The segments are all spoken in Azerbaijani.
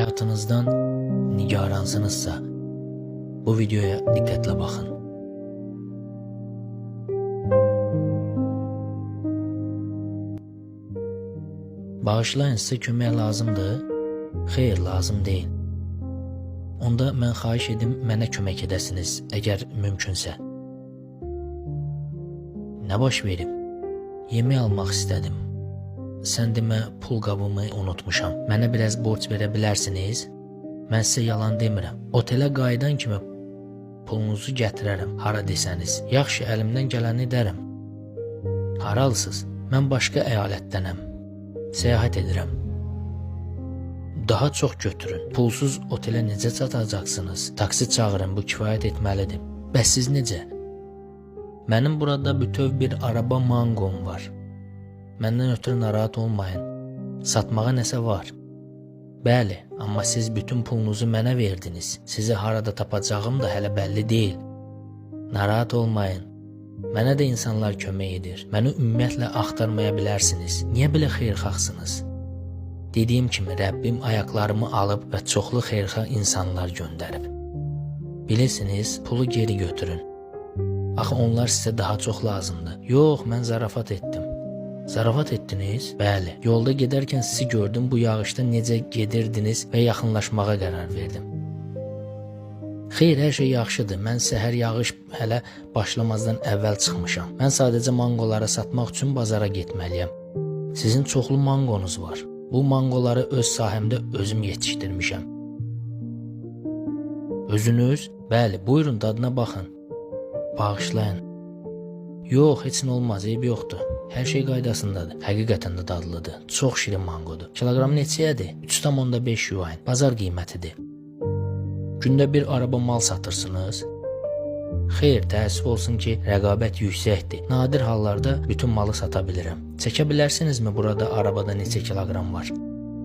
həyatınızdan nigaransınızsa, bu videoya diqqətlə baxın. Bağışlayın, sizə kömək lazımdır? Xeyr, lazım deyil. Onda mən xahiş edim, mənə kömək edəsiniz, əgər mümkünsə. Nə baş verib? Yemək almaq istədim. Sən demə, pul qabımı unutmuşam. Mənə biraz borc verə bilərsiniz? Mən sizə yalan demirəm. Otelə qayıdan kimi pulunuzu gətirərəm, hara desəniz. Yaxşı, əlimdən gələni edərəm. Haralısınız? Mən başqa əyalətdənəm. Səyahət edirəm. Daha çox götürün. Pulsuz otelə necə çatacaqsınız? Taksi çağırın, bu kifayət etməlidir. Bəs siz necə? Mənim burada bütöv bir araba manqom var. Məndən ötürü narahat olmayın. Satmağa nəsə var. Bəli, amma siz bütün pulunuzu mənə verdiniz. Sizi harada tapacağım da hələ bəlli deyil. Narahat olmayın. Mənə də insanlar kömək edir. Məni ümumiyyətlə axtarmaya bilərsiniz. Niyə belə xeyirxahsınız? Dediyim kimi, Rəbbim ayaqlarımı alıb və çoxlu xeyirxah insanlar göndərib. Bilirsiniz, pulu geri götürün. Axı onlar sizə daha çox lazımdır. Yox, mən zarafat etdim. Zarafat etdiniz? Bəli. Yolda gedərkən sizi gördüm, bu yağışda necə gedirdiniz və yaxınlaşmağa qərar verdim. Xeyr, hər şey yaxşıdır. Mən səhər yağış hələ başlamazdan əvvəl çıxmışam. Mən sadəcə manqoları satmaq üçün bazara getməliyəm. Sizin çoxlu manqonuz var. Bu manqoları öz sahəmdə özüm yetişdirmişəm. Özünüz? Bəli, buyurun dadına baxın. Bağışlayın. Yox, heç nə olmaz, eybi yoxdur. Hər şey qaydasındadır. Həqiqətən də dadlıdır. Çox şirin manqodur. Kiloqram neçəyədir? 3,5 yuan. Bazar qiymətidir. Gündə bir araba mal satırsınız? Xeyr, təəssüf olsun ki, rəqabət yüksəkdir. Nadir hallarda bütün malı sata bilirəm. Çəkə bilərsinizmi burada arabada neçə kiloqram var?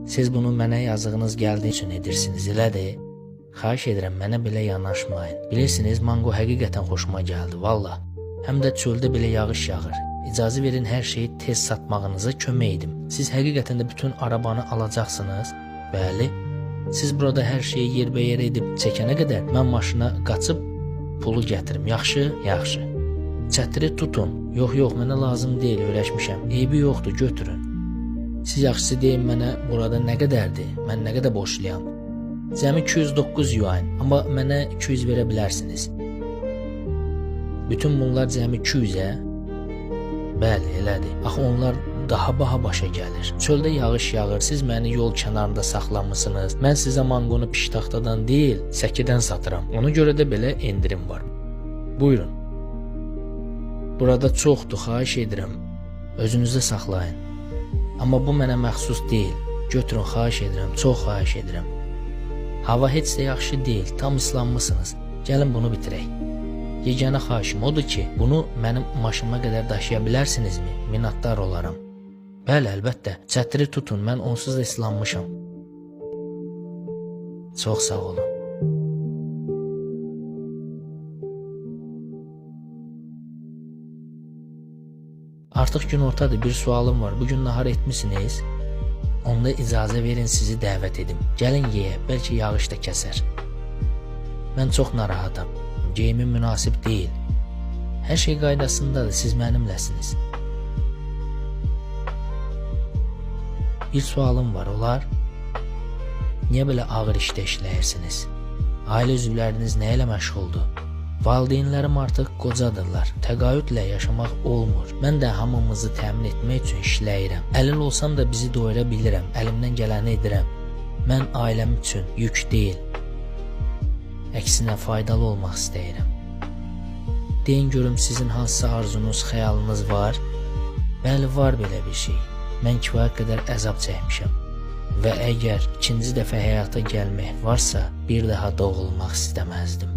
Siz bunu mənə yazığınız gəldiyi üçün edirsiniz, elədir? Xahiş edirəm, mənə belə yanaşmayın. Bilirsiniz, mango həqiqətən xoşuma gəldi, valla. Həm də çöldə belə yağış yağır. İcazə verin, hər şeyi tez satmağınıza kömək edim. Siz həqiqətən də bütün arabanı alacaqsınız? Bəli. Siz burada hər şeyi yerbəyer edib çəkənə qədər mən maşına qaçıb pulu gətirim. Yaxşı? Yaxşı. Çətiri tutun. Yox, mənə lazım deyil, öyrəşmişəm. Eybi yoxdur, götürün. Siz yaxşısı deyin mənə, burada nə qədərdir? Mən nə qədər borçluyam? Cəmi 209 yuan, amma mənə 200 verə bilərsiniz. Bütün bunlar cəmi 200-ə? Bəli, elədir. Axı onlar daha baha başa gəlir. Çöldə yağış yağır, siz məni yol kənarında saxlamışsınız. Mən sizə manqonu piştaxtadan deyil, səkidən satıram. Ona görə də belə endirim var. Buyurun. Burada çoxdur, xahiş edirəm. Özünüzdə saxlayın. Amma bu mənə məxsus deyil. Götürün, xahiş edirəm, çox xahiş edirəm. Hava heç də yaxşı deyil, tam ıslanmısınız. Gəlin bunu bitirək. Yeganə xahişim odur ki, bunu mənim maşınıma qədər daşıya bilərsinizmi? Minnətdar olaram. Bəli, əlbəttə. Çətiri tutun, mən onsuz da islanmışam. Çox sağ olun. Artıq günortadır, bir sualım var. Bugün nahar etmisiniz? Onda icazə verin, sizi dəvət edim. Gəlin yeyə, bəlkə yağış da kəsər. Mən çox narahatam. Geyimim münasib deyil. Hər şey qaydasındadır, siz mənimləsiniz. Bir sualım var, olar? Niyə belə ağır işdə işləyirsiniz? Ailə üzvləriniz nə ilə məşğuldur? Valideynlərim artıq qocadırlar. Təqaüdlə yaşamaq olmur. Mən də hamımızı təmin etmək üçün işləyirəm. Əlil olsam da bizi doyura bilirəm. Əlimdən gələni edirəm. Mən ailəm üçün yük deyil. Əksinə faydalı olmaq istəyirəm. Deyin görüm, sizin hansısa arzunuz, xəyalınız var? Bəli, var belə bir şey. Mən kifayət qədər əzab çəkmişəm. Və əgər ikinci dəfə həyata gəlmək varsa, bir daha doğulmaq istəməzdim.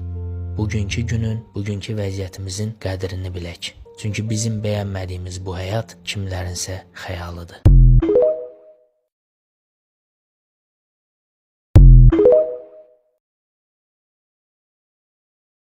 Bugünkü günün, bugünkü vəziyyətimizin qədrini bilək. Çünki bizim bəyənmədiyimiz bu həyat kimlərinsə xəyalıdır.